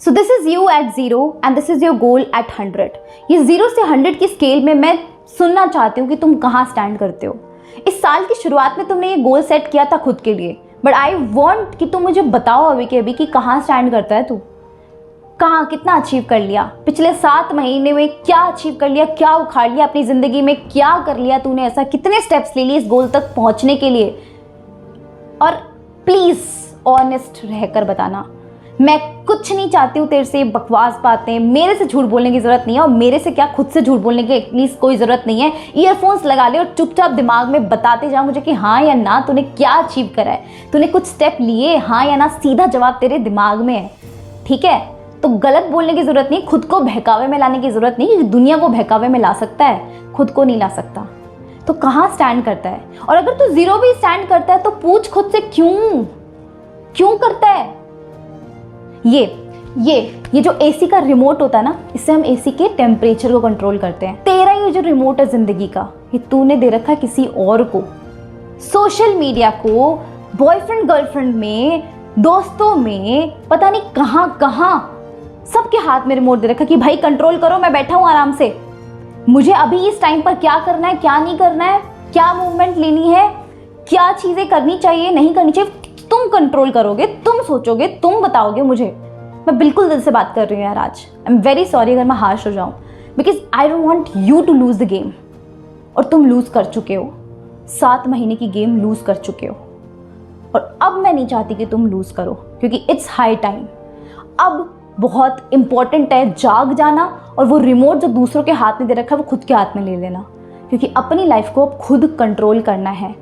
So this is you at 0 and this is your goal at 100। ये 0 से 100 की scale में मैं सुनना चाहती हूँ कि तुम कहाँ स्टैंड करते हो। इस साल की शुरुआत में तुमने ये गोल सेट किया था खुद के लिए, बट आई वॉन्ट कि तुम मुझे बताओ अभी के अभी कि कहाँ स्टैंड करता है तू, कहाँ कितना अचीव कर लिया, पिछले 7 महीने में क्या अचीव कर लिया, क्या उखाड़ लिया अपनी ज़िंदगी में, क्या कर लिया तूने ऐसा, कितने स्टेप्स ले लिए इस गोल तक पहुँचने के लिए। और प्लीज़ ऑनेस्ट रहकर बताना। मैं कुछ नहीं चाहती हूँ तेरे से बकवास बातें, मेरे से झूठ बोलने की ज़रूरत नहीं है, और मेरे से क्या खुद से झूठ बोलने की एटलीस्ट कोई ज़रूरत नहीं है। ईयरफोन्स लगा ले और चुपचाप दिमाग में बताते जा मुझे कि हाँ या ना तूने क्या अचीव करा है, तूने कुछ स्टेप लिए, हाँ या ना सीधा जवाब तेरे दिमाग में है, ठीक है। तो गलत बोलने की ज़रूरत नहीं, खुद को बहकावे में लाने की ज़रूरत नहीं। दुनिया को बहकावे में ला सकता है, खुद को नहीं ला सकता। तो कहाँ स्टैंड करता है? और अगर तू 0 भी स्टैंड करता है तो पूछ खुद से क्यों करता है। ये जो एसी का रिमोट होता है ना, इससे हम एसी के टेम्परेचर को कंट्रोल करते हैं। तेरा ये जो रिमोट है जिंदगी का, ये तूने दे रखा है किसी और को, सोशल मीडिया को, बॉयफ्रेंड गर्लफ्रेंड में, दोस्तों में, पता नहीं कहाँ सबके हाथ में रिमोट दे रखा कि भाई कंट्रोल करो, मैं बैठा हूं आराम से, मुझे अभी इस टाइम पर क्या करना है, क्या नहीं करना है, क्या मूवमेंट लेनी है, क्या चीजें करनी चाहिए, नहीं करनी चाहिए, तुम कंट्रोल करोगे, तुम सोचोगे, तुम बताओगे मुझे। मैं बिल्कुल दिल से बात कर रही हूँ यार आज। आई एम वेरी सॉरी अगर मैं हार्श हो जाऊँ, because I don't want you to lose the game. और तुम लूज कर चुके हो, 7 महीने की गेम लूज कर चुके हो, और अब मैं नहीं चाहती कि तुम लूज करो, क्योंकि इट्स हाई टाइम। अब बहुत इंपॉर्टेंट है जाग जाना, और वो रिमोट जो दूसरों के हाथ में दे रखा है वो खुद के हाथ में ले लेना, क्योंकि अपनी लाइफ को अब खुद कंट्रोल करना है।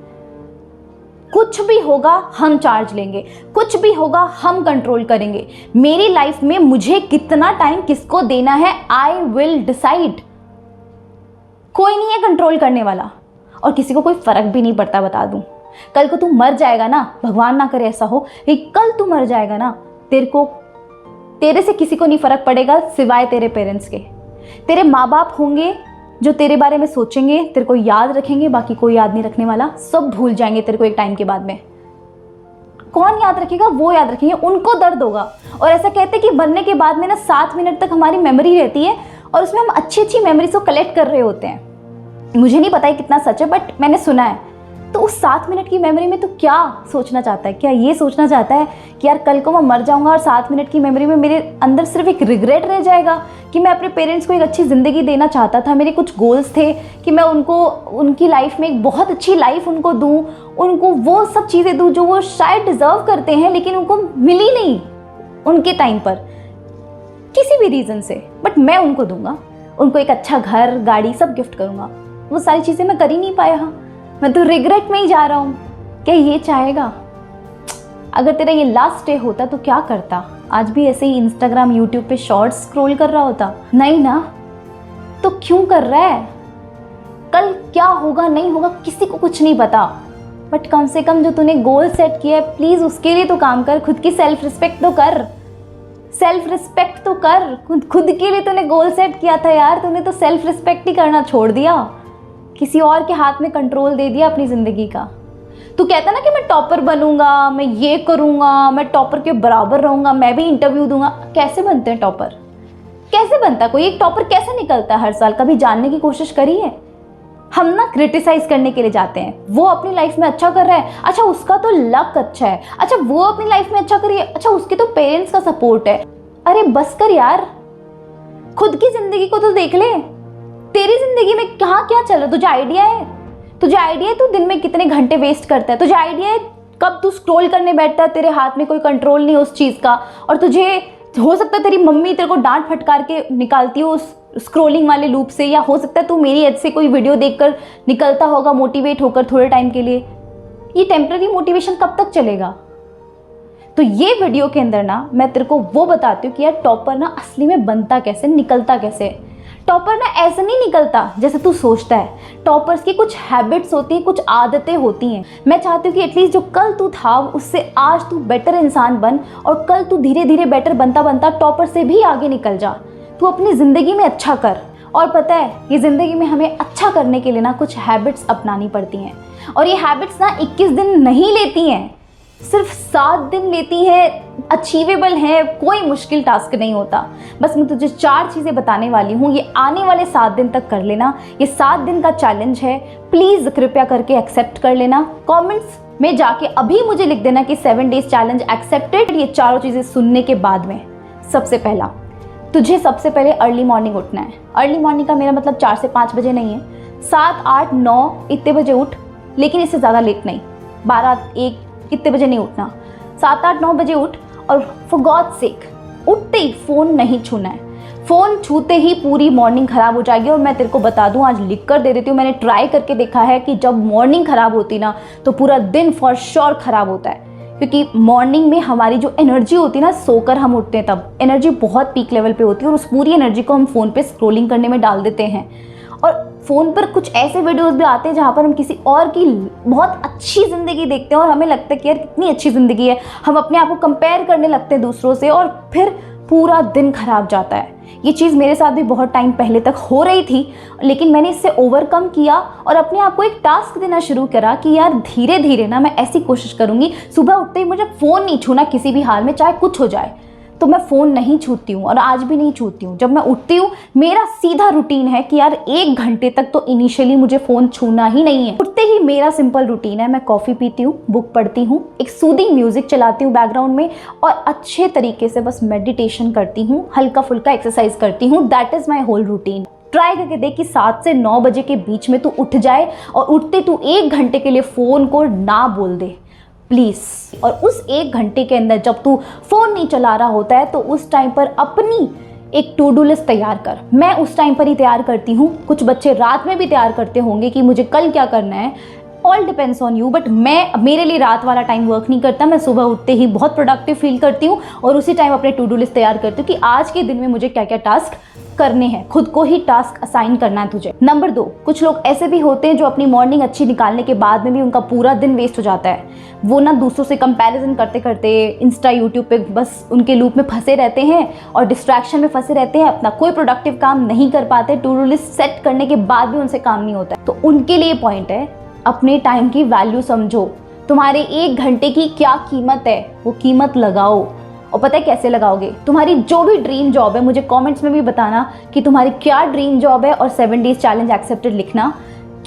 कुछ भी होगा हम चार्ज लेंगे, कुछ भी होगा हम कंट्रोल करेंगे। मेरी लाइफ में मुझे कितना टाइम किसको देना है, आई विल डिसाइड। कोई नहीं है कंट्रोल करने वाला, और किसी को कोई फर्क भी नहीं पड़ता, बता दूं। कल को तू मर जाएगा ना, भगवान ना करे ऐसा हो, लेकिन कल तू मर जाएगा ना, तेरे से किसी को नहीं फर्क पड़ेगा सिवाय तेरे पेरेंट्स के। तेरे माँ बाप होंगे जो तेरे बारे में सोचेंगे, तेरे को याद रखेंगे, बाकी कोई याद नहीं रखने वाला, सब भूल जाएंगे तेरे को एक टाइम के बाद में। कौन याद रखेगा? वो याद रखेंगे, उनको दर्द होगा। और ऐसा कहते हैं कि मरने के बाद में ना 7 मिनट तक हमारी मेमोरी रहती है, और उसमें हम अच्छी मेमोरीज को कलेक्ट कर रहे होते हैं। मुझे नहीं पता है कितना सच है, बट मैंने सुना है। तो उस 7 मिनट की मेमोरी में तू क्या सोचना चाहता है? क्या ये सोचना चाहता है कि यार कल को मैं मर जाऊंगा और 7 मिनट की मेमोरी में मेरे अंदर सिर्फ एक रिग्रेट रह जाएगा कि मैं अपने पेरेंट्स को एक अच्छी ज़िंदगी देना चाहता था, मेरे कुछ गोल्स थे कि मैं उनको उनकी लाइफ में एक बहुत अच्छी लाइफ उनको दूं, उनको वो सब चीज़ें दूं जो वो शायद डिज़र्व करते हैं, लेकिन उनको मिली नहीं उनके टाइम पर किसी भी रीज़न से, बट मैं उनको दूंगा, उनको एक अच्छा घर, गाड़ी, सब गिफ्ट करूँगा। वो सारी चीज़ें मैं कर ही नहीं पाया। हाँ, मैं तो रिग्रेट में ही जा रहा हूँ। क्या ये चाहेगा? अगर तेरा ये लास्ट डे होता तो क्या करता? आज भी ऐसे ही इंस्टाग्राम, यूट्यूब पे शॉर्ट्स स्क्रॉल कर रहा होता? नहीं ना। तो क्यों कर रहा है? कल क्या होगा नहीं होगा किसी को कुछ नहीं पता, बट कम से कम जो तूने गोल सेट किया है, प्लीज उसके लिए तो काम कर। खुद की सेल्फ रिस्पेक्ट तो कर, सेल्फ रिस्पेक्ट तो कर। खुद के लिए तूने गोल सेट किया था यार, तूने तो सेल्फ रिस्पेक्ट ही करना छोड़ दिया, किसी और के हाथ में कंट्रोल दे दिया अपनी ज़िंदगी का। तू कहता ना कि मैं टॉपर बनूंगा, मैं ये करूंगा, मैं टॉपर के बराबर रहूंगा, मैं भी इंटरव्यू दूंगा। कैसे बनते हैं टॉपर? कैसे बनता कोई एक टॉपर? कैसे निकलता है हर साल? कभी जानने की कोशिश करी है? हम ना क्रिटिसाइज करने के लिए जाते हैं। वो अपनी लाइफ में अच्छा कर रहा है, अच्छा उसका तो लक अच्छा है, अच्छा वो अपनी लाइफ में अच्छा करिए, अच्छा उसके तो पेरेंट्स का सपोर्ट है। अरे बस कर यार, खुद की जिंदगी को तो देख ले। तेरी जिंदगी में कहाँ क्या चल रहा है? तुझे आइडिया है? तू दिन में कितने घंटे वेस्ट करता है? तुझे आइडिया है कब तू स्क्रॉल करने बैठता है? तेरे हाथ में कोई कंट्रोल नहीं उस चीज़ का, और तुझे हो सकता है तेरी मम्मी तेरे को डांट फटकार के निकालती हो उस स्क्रॉलिंग वाले लूप से, या हो सकता है तू मेरी एज से कोई वीडियो देखकर निकलता होगा मोटिवेट होकर थोड़े टाइम के लिए। ये टेम्पररी मोटिवेशन कब तक चलेगा? तो ये वीडियो के अंदर ना मैं तेरे को वो बताती हूँ कि यार टॉपर ना असली में बनता कैसे, निकलता कैसे। टॉपर ना ऐसे नहीं निकलता जैसे तू सोचता है। टॉपर्स की कुछ हैबिट्स होती हैं, कुछ आदतें होती हैं। मैं चाहती हूँ कि एटलीस्ट जो कल तू था उससे आज तू बेटर इंसान बन, और कल तू धीरे धीरे बेटर बनता बनता टॉपर से भी आगे निकल जा। तू अपनी ज़िंदगी में अच्छा कर। और पता है, ये ज़िंदगी में हमें अच्छा करने के लिए ना कुछ हैबिट्स अपनानी पड़ती हैं, और ये हैबिट्स ना 21 दिन नहीं लेती हैं, सिर्फ 7 दिन लेती है, अचीवेबल है, कोई मुश्किल टास्क नहीं होता। बस मैं तुझे 4 चीज़ें बताने वाली हूँ, ये आने वाले 7 दिन तक कर लेना। ये 7 दिन का चैलेंज है, प्लीज़ कृपया करके एक्सेप्ट कर लेना। कमेंट्स में जाके अभी मुझे लिख देना कि 7 डेज चैलेंज एक्सेप्टेड, ये 4 चीज़ें सुनने के बाद में। सबसे पहला, तुझे सबसे पहले अर्ली मॉर्निंग उठना है। अर्ली मॉर्निंग का मेरा मतलब 4 से 5 बजे नहीं है, 7, 8, 9 इतने बजे उठ, लेकिन इससे ज़्यादा लेट नहीं, 12, 1 इतने बजे नहीं उठना। 7, 8, 9 बजे उठ और फॉर गॉड सेक उठते ही फ़ोन नहीं छूना है। फ़ोन छूते ही पूरी मॉर्निंग ख़राब हो जाएगी। और मैं तेरे को बता दूं, आज लिख कर दे देती हूँ, मैंने ट्राई करके देखा है कि जब मॉर्निंग ख़राब होती ना तो पूरा दिन फॉर श्योर ख़राब होता है। क्योंकि मॉर्निंग में हमारी जो एनर्जी होती है ना, सोकर हम उठते हैं तब एनर्जी बहुत पीक लेवल पे होती है, और उस पूरी एनर्जी को हम फ़ोन पे स्क्रॉलिंग करने में डाल देते हैं। और फ़ोन पर कुछ ऐसे वीडियोस भी आते हैं जहाँ पर हम किसी और की बहुत अच्छी ज़िंदगी देखते हैं और हमें लगता है कि यार कितनी अच्छी ज़िंदगी है, हम अपने आप को कंपेयर करने लगते हैं दूसरों से, और फिर पूरा दिन खराब जाता है। ये चीज़ मेरे साथ भी बहुत टाइम पहले तक हो रही थी, लेकिन मैंने इससे ओवरकम किया और अपने आप को एक टास्क देना शुरू करा कि यार धीरे धीरे ना मैं ऐसी कोशिश करूँगी, सुबह उठते ही मुझे फ़ोन नहीं छूना किसी भी हाल में, चाहे कुछ हो जाए। तो मैं फ़ोन नहीं छूती हूँ और आज भी नहीं छूती हूँ। जब मैं उठती हूँ मेरा सीधा रूटीन है कि यार 1 घंटे तक तो इनिशियली मुझे फ़ोन छूना ही नहीं है। उठते ही मेरा सिंपल रूटीन है, मैं कॉफ़ी पीती हूँ, बुक पढ़ती हूँ, एक सूदिंग म्यूज़िक चलाती हूँ बैकग्राउंड में, और अच्छे तरीके से बस मेडिटेशन करती हूँ, हल्का फुल्का एक्सरसाइज करती हूँ। That is my whole routine. Try करके देख कि 7 से 9 बजे के बीच में तू उठ जाए और उठते तू 1 घंटे के लिए फ़ोन को ना बोल दे प्लीज़। और उस 1 घंटे के अंदर जब तू फ़ोन नहीं चला रहा होता है तो उस टाइम पर अपनी एक टू डू लिस्ट तैयार कर। मैं उस टाइम पर ही तैयार करती हूँ, कुछ बच्चे रात में भी तैयार करते होंगे कि मुझे कल क्या करना है, all depends on you. But मेरे लिए रात वाला टाइम वर्क नहीं करता। मैं सुबह उठते ही बहुत प्रोडक्टिव फील करती हूँ और उसी टाइम अपने टू डू लिस्ट तैयार करती हूँ कि आज के दिन में मुझे क्या क्या टास्क करने हैं, खुद को ही टास्क असाइन करना है तुझे। नंबर 2, कुछ लोग ऐसे भी होते हैं जो अपनी मॉर्निंग अच्छी निकालने के बाद में भी उनका पूरा दिन वेस्ट हो जाता है। वो ना दूसरों से कंपैरिजन करते करते इंस्टा यूट्यूब पे बस उनके लूप में फंसे रहते हैं और डिस्ट्रैक्शन में फंसे रहते हैं, अपना कोई प्रोडक्टिव काम नहीं कर पाते, टू डू लिस्ट सेट करने के बाद भी उनसे काम नहीं होता है। तो उनके लिए पॉइंट है, अपने टाइम की वैल्यू समझो। तुम्हारे 1 घंटे की क्या कीमत है, वो कीमत लगाओ। और पता है कैसे लगाओगे? तुम्हारी जो भी ड्रीम जॉब है, मुझे कमेंट्स में भी बताना कि तुम्हारी क्या ड्रीम जॉब है, और 7 डेज चैलेंज एक्सेप्टेड लिखना।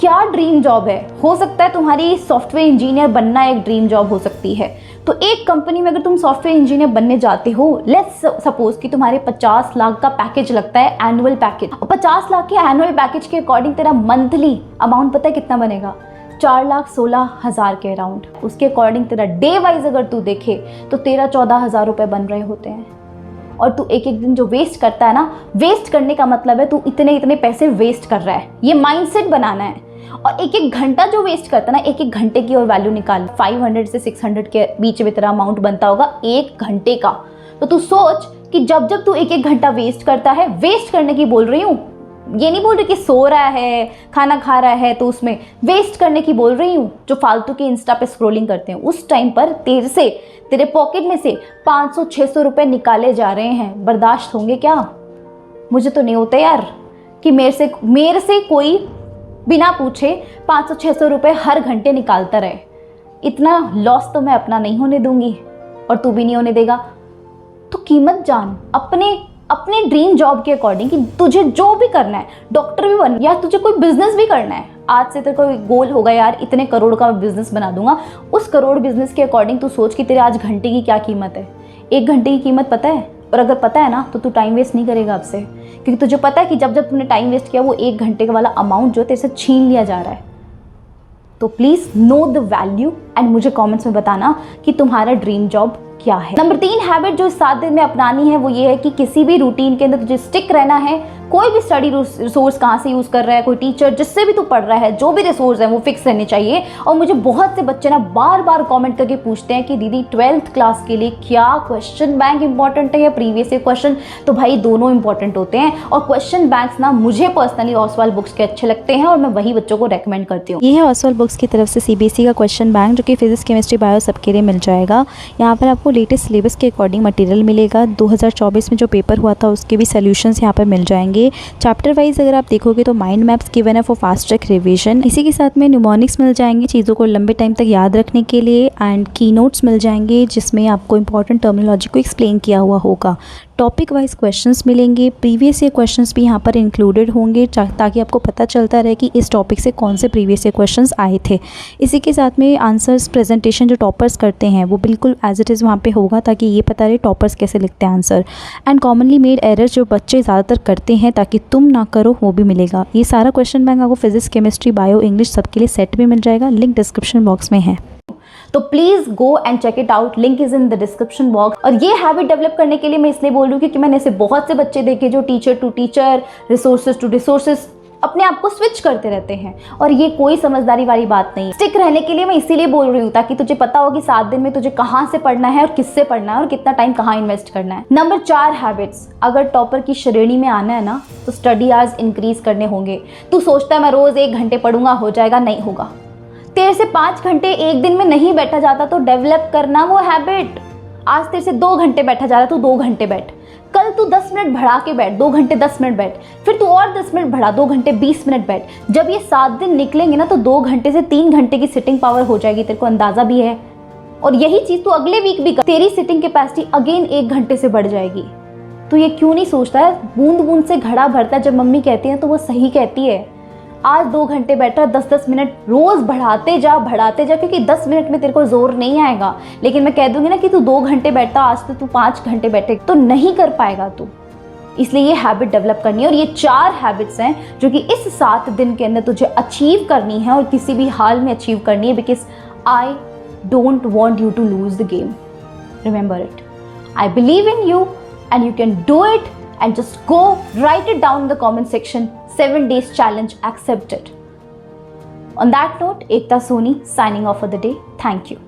क्या ड्रीम जॉब है? हो सकता है तुम्हारी सॉफ्टवेयर इंजीनियर बनना एक ड्रीम जॉब हो सकती है। तो एक कंपनी में अगर तुम सॉफ्टवेयर इंजीनियर बनने जाते हो, लेट्स सपोज कि तुम्हारे 50 लाख का पैकेज लगता है, एनुअल पैकेज, और 50 लाख के एनुअल पैकेज के अकॉर्डिंग तेरा मंथली अमाउंट पता है कितना बनेगा? 4,16,000 के अराउंड। उसके अकॉर्डिंग तेरा डे वाइज अगर तू देखे तो 13-14 हज़ार रुपये बन रहे होते हैं। और तू एक एक दिन जो वेस्ट करता है ना, वेस्ट करने का मतलब है तू इतने इतने पैसे वेस्ट कर रहा है। ये माइंडसेट बनाना है। और एक एक घंटा जो वेस्ट करता है ना, एक एक घंटे की और वैल्यू निकाल। 500 से 600 के बीच में तेरा अमाउंट बनता होगा 1 घंटे का। तो तू सोच कि जब जब तू एक एक घंटा वेस्ट करता है, वेस्ट करने की बोल रही हूँ, ये नहीं बोल रही कि सो रहा है, खाना खा रहा है, तो उसमें वेस्ट करने की बोल रही हूँ। जो फालतू के इंस्टा पे स्क्रॉलिंग करते हैं, उस टाइम पर तेरे पॉकेट में से 500-600 रुपए निकाले जा रहे हैं। बर्दाश्त होंगे क्या? मुझे तो नहीं होता यार कि मेरे से कोई बिना पूछे 500-600 रुपए हर घंटे निकालता रहे। इतना लॉस तो मैं अपना नहीं होने दूंगी, और तू भी नहीं होने देगा। तो कीमत जान अपने ड्रीम जॉब के अकॉर्डिंग कि तुझे जो भी करना है, डॉक्टर भी बन या तुझे कोई बिजनेस भी करना है। आज से तेरे कोई गोल होगा यार, इतने करोड़ का बिजनेस बना दूंगा, उस करोड़ बिजनेस के अकॉर्डिंग तू सोच कि तेरे आज घंटे की क्या कीमत है। 1 घंटे की कीमत पता है? और अगर पता है ना तो तू टाइम वेस्ट नहीं करेगा अब से, क्योंकि तुझे पता है कि जब जब तुमने टाइम वेस्ट किया वो 1 घंटे का वाला अमाउंट जो तेरे से छीन लिया जा रहा है। तो please know the value and मुझे कमेंट्स में बताना कि तुम्हारा ड्रीम जॉब क्या है। नंबर 3 हैबिट जो इस 7 दिन में अपनानी है वो ये है कि किसी भी रूटीन के अंदर तुझे स्टिक रहना है। कोई भी स्टडी रिसोर्स कहाँ से यूज़ कर रहा है, कोई टीचर जिससे भी तू पढ़ रहा है, जो भी रिसोर्स है वो फिक्स रहने चाहिए। और मुझे बहुत से बच्चे ना बार बार कमेंट करके पूछते हैं कि दीदी 12th क्लास के लिए क्या क्वेश्चन बैंक इंपॉर्टेंट है या प्रीवियस ईयर क्वेश्चन? तो भाई दोनों इंपॉर्टेंट होते हैं, और क्वेश्चन बैंक्स ना मुझे पर्सनली ओसवाल बुक्स के अच्छे लगते हैं और मैं वही बच्चों को रेकमेंड करती हूँ। ये है ओसवाल बुक्स की तरफ से CBSE का क्वेश्चन बैंक, जो कि फिजिक्स, केमिस्ट्री, बायो सबके लिए मिल जाएगा। यहाँ पर आपको लेटेस्ट सिलेबस के अकॉर्डिंग मटेरियल मिलेगा। 2024 में जो पेपर हुआ था उसके भी सोल्यूशंस यहाँ पर मिल जाएंगे। जाएंगे। चैप्टर वाइज अगर आप देखोगे तो माइंड मैप्स गिवन है फॉर फास्ट ट्रैक रिविजन। इसी के साथ में न्यूमोनिक्स मिल जाएंगे चीज़ों को लंबे टाइम तक याद रखने के लिए, एंड की नोट्स मिल जाएंगे जिसमें आपको इंपॉर्टेंट टर्मिनोलॉजी को एक्सप्लेन किया हुआ होगा। टॉपिक वाइज क्वेश्चंस मिलेंगे, प्रीवियस ईयर क्वेश्चंस भी यहाँ पर इंक्लूडेड होंगे ताकि आपको पता चलता रहे कि इस टॉपिक से कौन से प्रीवियस ईयर क्वेश्चंस आए थे। इसी के साथ में आंसर्स प्रेजेंटेशन जो टॉपर्स करते हैं वो बिल्कुल एज इट इज़ वहाँ पे होगा ताकि ये पता रहे टॉपर्स कैसे लिखते हैं answer. And commonly made errors जो बच्चे ज़्यादातर करते हैं ताकि तुम ना करो वो भी मिलेगा। ये सारा क्वेश्चन बैंक आपको फिजिक्स, केमिस्ट्री, बायो, इंग्लिश सबके लिए सेट भी मिल जाएगा। लिंक डिस्क्रिप्शन बॉक्स में है, तो please go and check it out, link is in the description box. और ये हैबिट डेवलप करने के लिए मैं इसलिए बोल रही हूँ क्योंकि मैंने ऐसे बहुत से बच्चे देखे जो teacher to teacher, resources to resources अपने आप को स्विच करते रहते हैं, और ये कोई समझदारी वाली बात नहीं। स्टिक रहने के लिए मैं इसीलिए बोल रही हूँ ताकि तुझे पता हो कि 7 दिन में तुझे कहाँ से पढ़ना है और किससे पढ़ना है और कितना टाइम कहाँ इन्वेस्ट करना है। नंबर 4 हैबिट्स, अगर टॉपर की श्रेणी में आना है ना तो स्टडी आवर्स इंक्रीज करने होंगे। तू सोचता है मैं रोज 1 घंटे पढ़ूंगा हो जाएगा, नहीं होगा। तेरे से 5 घंटे एक दिन में नहीं बैठा जाता तो डेवलप करना वो हैबिट। आज तेरे से 2 घंटे बैठा जा रहा तो 2 घंटे बैठ, कल तू 10 मिनट बढ़ा के बैठ, 2 घंटे 10 मिनट बैठ, फिर तू और 10 मिनट बढ़ा, 2 घंटे 20 मिनट बैठ। जब ये 7 दिन निकलेंगे ना तो 2 घंटे से 3 घंटे की सिटिंग पावर हो जाएगी, तेरे को अंदाजा भी है। और यही चीज तू अगले वीक भी कर, तेरी सिटिंग कैपेसिटी अगेन 1 घंटे से बढ़ जाएगी। तो ये क्यों नहीं सोचता है, बूंद बूंद से घड़ा भरता है। जब मम्मी कहती है तो वो सही कहती है। आज 2 घंटे बैठा, 10-10 मिनट रोज बढ़ाते जा, क्योंकि 10 मिनट में तेरे को जोर नहीं आएगा। लेकिन मैं कह दूंगी ना कि तू 2 घंटे बैठता, आज तो तू 5 घंटे बैठे तो नहीं कर पाएगा तू। इसलिए ये हैबिट डेवलप करनी है, और ये 4 हैबिट्स हैं जो कि इस 7 दिन के अंदर तुझे अचीव करनी है और किसी भी हाल में अचीव करनी है, because I don't want you to lose the game. Remember it, I believe in you and you can do it, and just go write it down in the comment section. 7 days challenge accepted. On that note, Ekta Soni signing off for the day. Thank you.